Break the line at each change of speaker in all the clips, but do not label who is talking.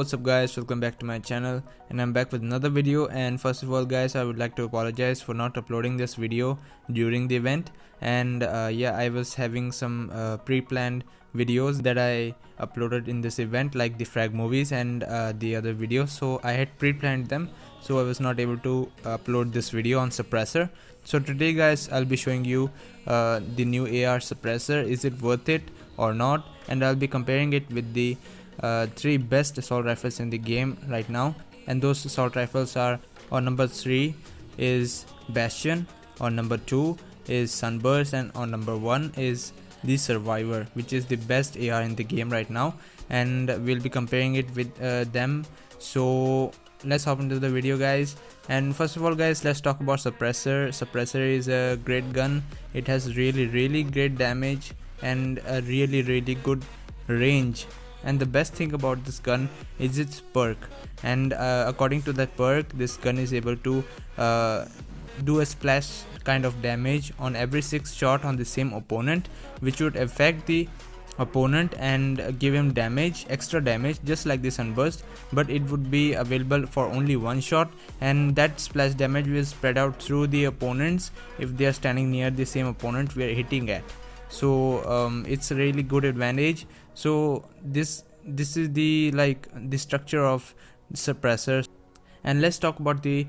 what's up guys, welcome back to my channel, and I'm back with another video. And first of all guys, I would like to apologize for not uploading this video during the event. And yeah, I was having some pre-planned videos that I uploaded in this event, like the frag movies and the other videos. So I had pre-planned them, so I was not able to upload this video on Suppressor. So today guys, I'll be showing you the new AR Suppressor. Is it worth it or not? And I'll be comparing it with the 3 best assault rifles in the game right now, and those assault rifles are: on number 3 is Bastion, on number 2 is Sunburst, and on number 1 is the Survivor, which is the best AR in the game right now. And we'll be comparing it with them. So let's hop into the video guys. And first of all guys, let's talk about Suppressor. Suppressor is a great gun. It has really great damage and a really good range. And the best thing about this gun is its perk, and according to that perk, this gun is able to do a splash kind of damage on every 6 shot on the same opponent, which would affect the opponent and give him damage, extra damage, just like the Sunburst, but it would be available for only 1 shot, and that splash damage will spread out through the opponents if they are standing near the same opponent we are hitting at. So it's a really good advantage. So this is the structure of Suppressor. And let's talk about the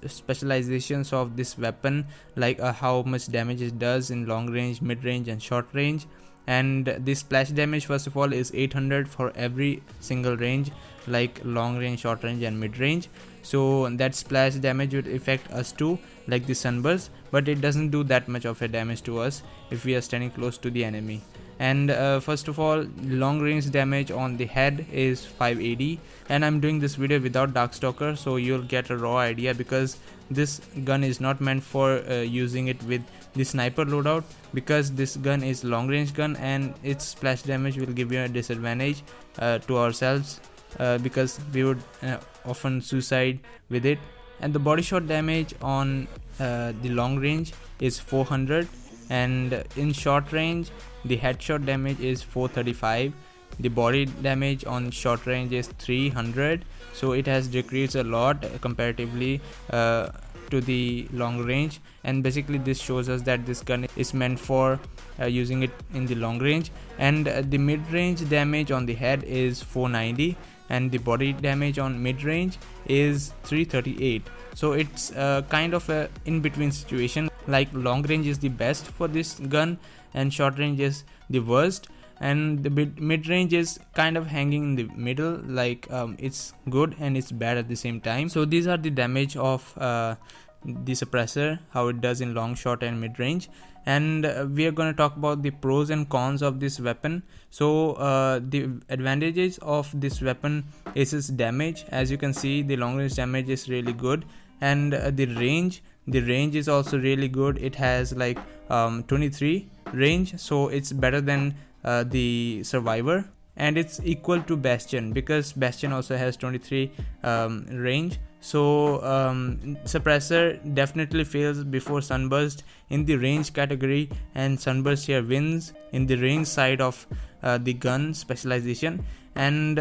specializations of this weapon, like how much damage it does in long range, mid range and short range. And the splash damage, first of all, is 800 for every single range, like long range, short range and mid range. So that splash damage would affect us too, like the Sunburst, but it doesn't do that much of a damage to us if we are standing close to the enemy. And first of all, long range damage on the head is 580, and I'm doing this video without Darkstalker, so you'll get a raw idea, because this gun is not meant for using it with the sniper loadout, because this gun is long range gun and its splash damage will give you a disadvantage to ourselves, because we would often suicide with it. And the body shot damage on the long range is 400, and in short range the headshot damage is 435. The body damage on short range is 300, so it has decreased a lot comparatively to the long range. And basically this shows us that this gun is meant for using it in the long range. And the mid range damage on the head is 490, and the body damage on mid range is 338. So it's kind of a in between situation, like long range is the best for this gun and short range is the worst, and the mid range is kind of hanging in the middle, like it's good and it's bad at the same time. So these are the damage of the Suppressor, how it does in long, short and mid range. And we are going to talk about the pros and cons of this weapon. So the advantages of this weapon is its damage. As you can see, the long range damage is really good, and the range is also really good. It has like 23 range, so it's better than the Survivor, and it's equal to Bastion, because Bastion also has 23 range. So Suppressor definitely fails before Sunburst in the range category, and Sunburst here wins in the range side of the gun specialization. And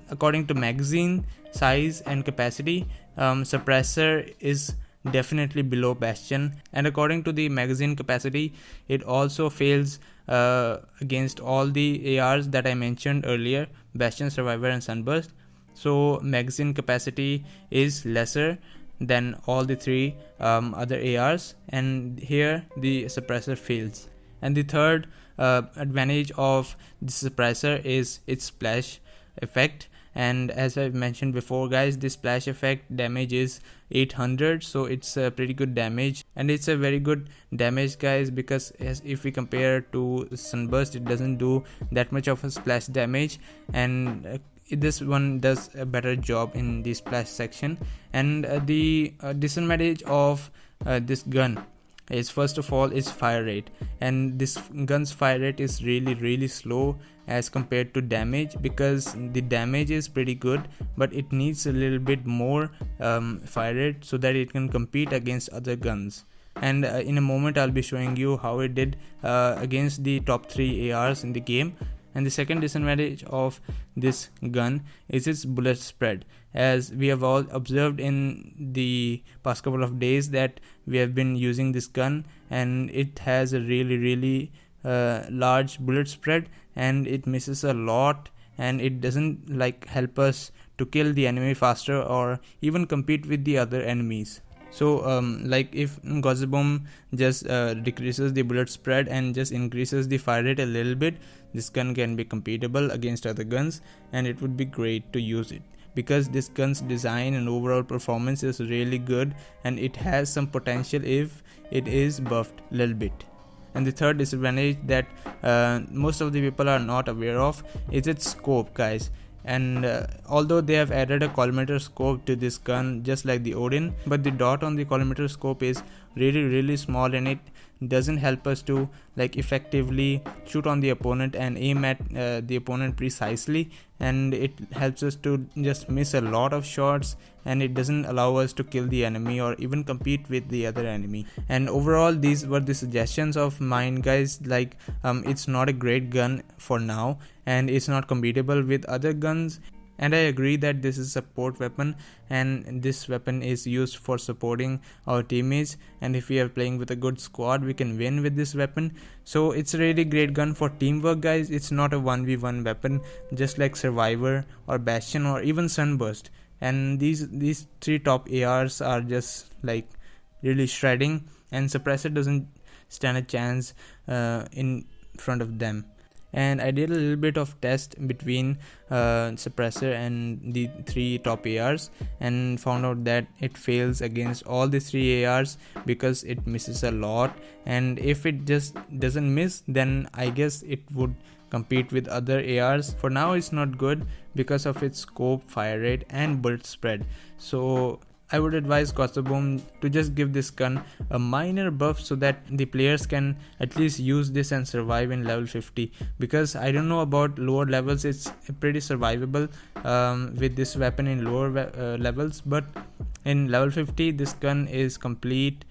according to magazine size and capacity, Suppressor is definitely below Bastion, and according to the magazine capacity, it also fails against all the ARs that I mentioned earlier: Bastion, Survivor and Sunburst. So magazine capacity is lesser than all the 3 other ARs, and here the Suppressor fails. And the third advantage of the Suppressor is its splash effect. And as I've mentioned before guys, this splash effect damage is 800, so it's a pretty good damage, and it's a very good damage guys, because if we compare to Sunburst, it doesn't do that much of a splash damage, and this one does a better job in the splash section. And the disadvantage of this gun is, first of all, its fire rate, and this gun's fire rate is really slow as compared to damage, because the damage is pretty good, but it needs a little bit more fire rate so that it can compete against other guns. And in a moment I'll be showing you how it did against the top 3 ARs in the game. And the second disadvantage of this gun is its bullet spread, as we have all observed in the past couple of days that we have been using this gun, and it has a really large bullet spread, and it misses a lot, and it doesn't like help us to kill the enemy faster or even compete with the other enemies. So like if Gozzabomb just decreases the bullet spread and just increases the fire rate a little bit, this gun can be compatible against other guns, and it would be great to use it, because this gun's design and overall performance is really good, and it has some potential if it is buffed a little bit. And the third disadvantage that most of the people are not aware of is its scope, guys. And although they have added a collimator scope to this gun just like the Odin, but the dot on the collimator scope is really small, and it doesn't help us to like effectively shoot on the opponent and aim at the opponent precisely, and it helps us to just miss a lot of shots, and it doesn't allow us to kill the enemy or even compete with the other enemy. And overall, these were the suggestions of mine, guys. Like it's not a great gun for now, and it's not compatible with other guns, and I agree that this is a support weapon, and this weapon is used for supporting our teammates, and if we are playing with a good squad, we can win with this weapon. So it's a really great gun for teamwork, guys. It's not a 1v1 weapon just like Survivor or Bastion or even Sunburst. And these three top ARs are just like really shredding, and Suppressor doesn't stand a chance in front of them. And I did a little bit of test between Suppressor and the three top ARs, and found out that it fails against all the three ARs because it misses a lot. And if it just doesn't miss, then I guess it would compete with other ARs. For now it's not good because of its scope, fire rate and bullet spread. So I would advise Gozzabomb to just give this gun a minor buff so that the players can at least use this and survive in level 50, because I don't know about lower levels, it's pretty survivable with this weapon in lower levels, but in level 50 this gun is complete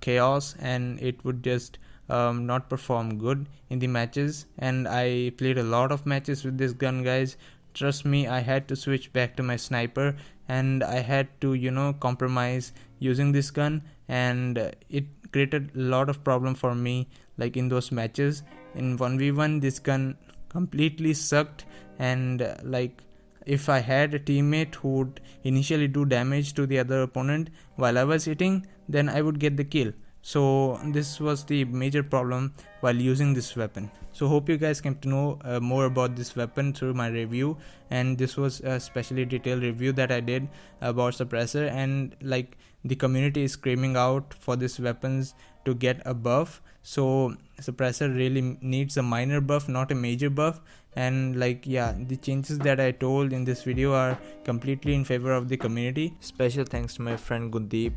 chaos, and it would just not perform good in the matches. And I played a lot of matches with this gun, guys. Trust me, I had to switch back to my sniper, and I had to compromise using this gun, and it created a lot of problem for me like in those matches. In 1v1 this gun completely sucked, and like if I had a teammate who would initially do damage to the other opponent while I was hitting, then I would get the kill. So this was the major problem while using this weapon. So hope you guys came to know more about this weapon through my review, and this was a specially detailed review that I did about Suppressor, and like the community is screaming out for these weapons to get a buff. So Suppressor really needs a minor buff, not a major buff. And like yeah, the changes that I told in this video are completely in favor of the community. Special thanks to my friend Gundeep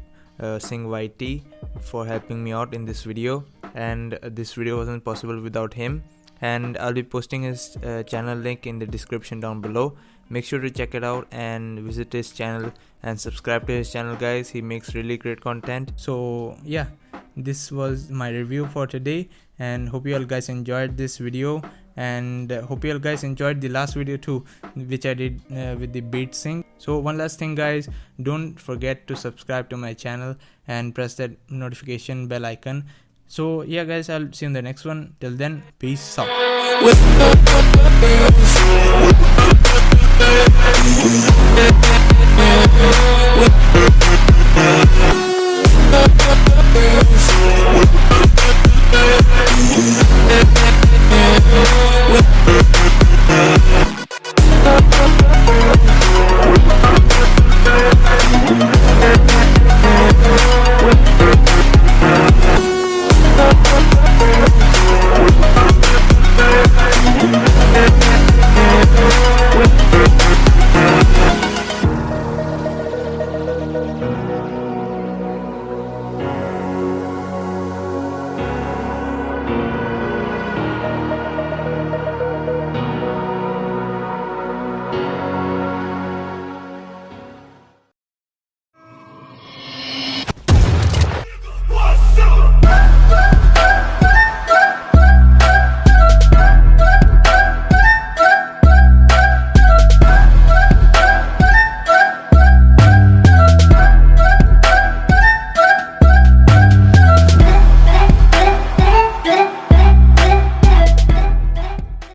Singh YT for helping me out in this video, and this video wasn't possible without him. And I'll be posting his channel link in the description down below. Make sure to check it out and visit his channel and subscribe to his channel, guys. He makes really great content. So yeah, this was my review for today, and hope you all guys enjoyed this video, and hope you all guys enjoyed the last video too, which I did with the beat sync. So one last thing, guys, don't forget to subscribe to my channel and press that notification bell icon. So yeah, guys, I'll see you in the next one. Till then, peace out.
We'll be right back.